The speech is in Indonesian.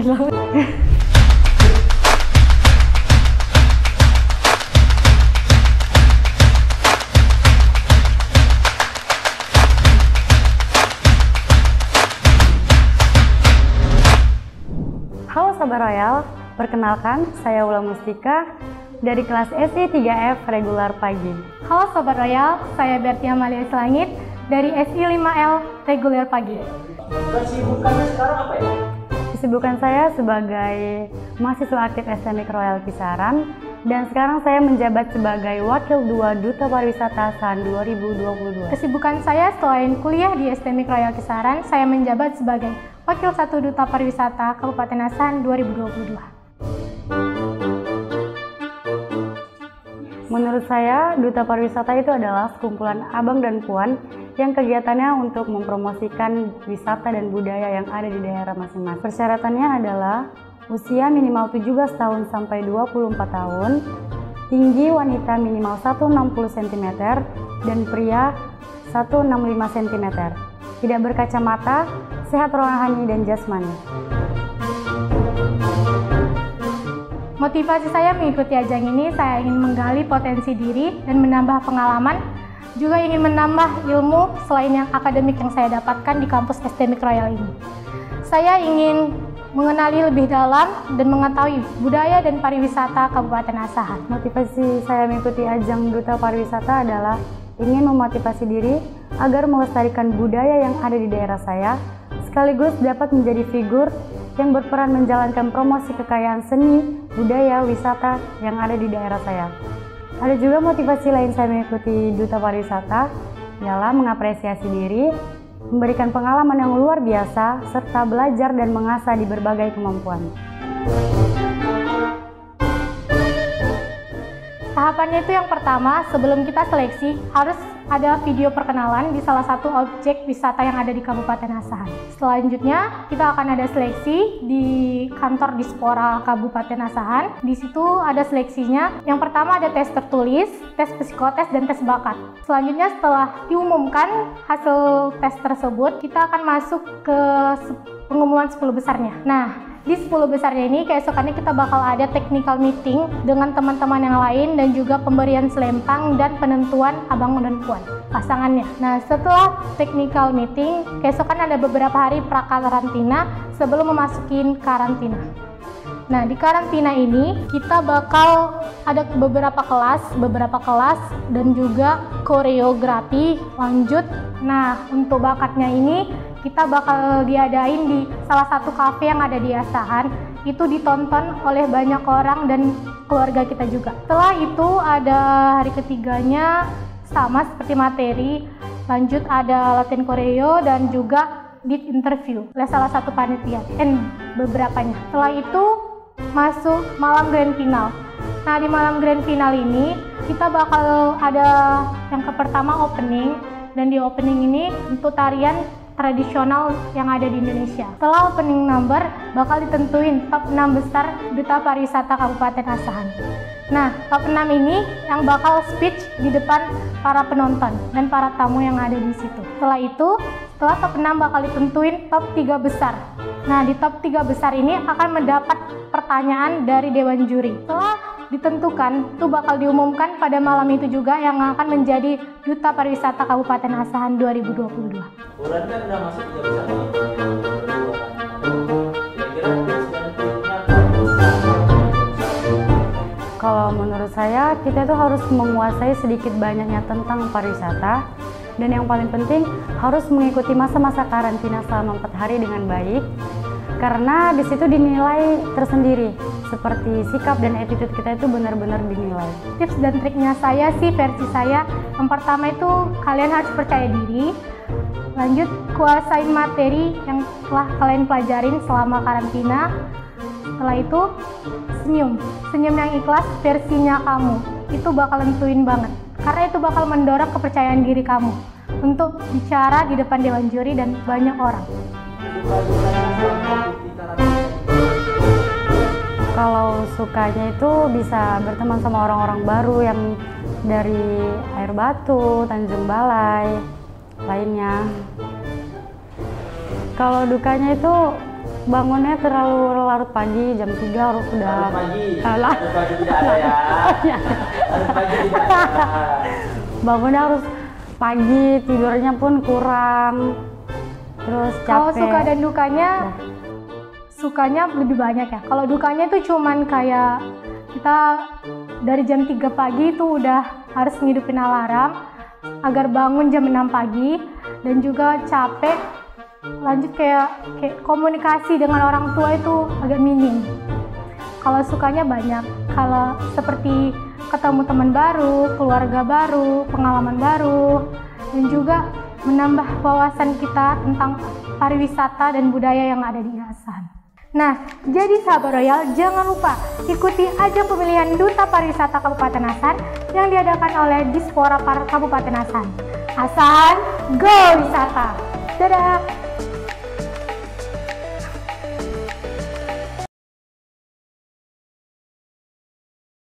banget. Halo Sobat Royal, perkenalkan saya Ula Mustika dari kelas SI 3F regular pagi. Halo Sobat Royal, saya Bertia Malia Selangit dari SI 5L reguler pagi. Kesibukannya sekarang apa ya? Kesibukan saya sebagai mahasiswa aktif STMIK Royal Kisaran dan sekarang saya menjabat sebagai Wakil 2 Duta Pariwisata SAN 2022. Kesibukan saya selain kuliah di STMIK Royal Kisaran, saya menjabat sebagai Wakil 1 Duta Pariwisata Kabupaten Asahan 2022. Menurut saya, Duta Pariwisata itu adalah sekumpulan abang dan puan yang kegiatannya untuk mempromosikan wisata dan budaya yang ada di daerah masing-masing. Persyaratannya adalah usia minimal 17 tahun sampai 24 tahun, tinggi wanita minimal 160 cm, dan pria 165 cm. Tidak berkacamata, sehat rohani dan jasmani. Motivasi saya mengikuti ajang ini, saya ingin menggali potensi diri dan menambah pengalaman, juga ingin menambah ilmu selain yang akademik yang saya dapatkan di kampus STMIK Royal ini. Saya ingin mengenali lebih dalam dan mengetahui budaya dan pariwisata Kabupaten Asahan. Motivasi saya mengikuti ajang Duta Pariwisata adalah ingin memotivasi diri agar melestarikan budaya yang ada di daerah saya, sekaligus dapat menjadi figur yang berperan menjalankan promosi kekayaan seni, budaya, wisata yang ada di daerah saya. Ada juga motivasi lain saya mengikuti Duta Pariwisata, ialah mengapresiasi diri, memberikan pengalaman yang luar biasa, serta belajar dan mengasah di berbagai kemampuan. Tahapannya itu yang pertama, sebelum kita seleksi, harus ada video perkenalan di salah satu objek wisata yang ada di Kabupaten Asahan. Selanjutnya, kita akan ada seleksi di kantor Dispora Kabupaten Asahan. Di situ ada seleksinya. Yang pertama ada tes tertulis, tes psikotes, dan tes bakat. Selanjutnya, setelah diumumkan hasil tes tersebut, kita akan masuk ke pengumuman 10 besarnya. Nah, di 10 besarnya ini keesokannya kita bakal ada technical meeting dengan teman-teman yang lain dan juga pemberian selempang dan penentuan abang dan puan pasangannya. Nah, setelah technical meeting keesokan ada beberapa hari pra-karantina sebelum memasukin karantina. Nah, di karantina ini kita bakal ada beberapa kelas dan juga koreografi lanjut. Nah, untuk bakatnya ini kita bakal diadain di salah satu kafe yang ada di Asahan. Itu ditonton oleh banyak orang dan keluarga kita juga. Setelah itu ada hari ketiganya sama seperti materi, lanjut ada latihan koreo dan juga deep interview oleh salah satu panitia dan beberapanya. Setelah itu masuk malam grand final. Nah, di malam grand final ini kita bakal ada yang pertama opening, dan di opening ini untuk tarian tradisional yang ada di Indonesia. Setelah opening number bakal ditentuin top 6 besar Duta Pariwisata Kabupaten Asahan. Nah, top 6 ini yang bakal speech di depan para penonton dan para tamu yang ada di situ. Setelah top 6 bakal ditentuin top 3 besar. Nah, di top 3 besar ini akan mendapat pertanyaan dari Dewan Juri. Setelah ditentukan, itu bakal diumumkan pada malam itu juga yang akan menjadi Duta Pariwisata Kabupaten Asahan 2022. Bulan kan udah masuk 3 besar nih. Kira-kira Kalau menurut saya, kita itu harus menguasai sedikit banyaknya tentang pariwisata, dan yang paling penting harus mengikuti masa-masa karantina selama 4 hari dengan baik, karena di situ dinilai tersendiri seperti sikap dan attitude kita itu benar-benar dinilai. Tips dan triknya saya sih, versi saya, yang pertama itu kalian harus percaya diri, lanjut kuasain materi yang telah kalian pelajarin selama karantina. Setelah itu senyum yang ikhlas versinya kamu, itu bakal nentuin banget, karena itu bakal mendorong kepercayaan diri kamu untuk bicara di depan Dewan Juri dan banyak orang. Kalau sukanya itu bisa berteman sama orang-orang baru yang dari Air Batu, Tanjung Balai, lainnya. Kalau dukanya itu bangunnya terlalu larut pagi, jam 3 harus udah Larut pagi tidak ada ya. Larut pagi tidak ada. bangunnya harus pagi, tidurnya pun kurang, terus capek. Kalau suka dan dukanya, sukanya lebih banyak ya. Kalau dukanya itu cuman kayak kita dari jam 3 pagi itu udah harus ngidupin alarm agar bangun jam 6 pagi, dan juga capek. Lanjut kayak komunikasi dengan orang tua itu agak minim. Kalau sukanya banyak, kalau seperti ketemu teman baru, keluarga baru, pengalaman baru, dan juga menambah wawasan kita tentang pariwisata dan budaya yang ada di Asahan. Nah, jadi sahabat Royal, jangan lupa ikuti ajang pemilihan Duta Pariwisata Kabupaten Asahan yang diadakan oleh Dispora Kabupaten Asahan. Asahan, go wisata! Dadah!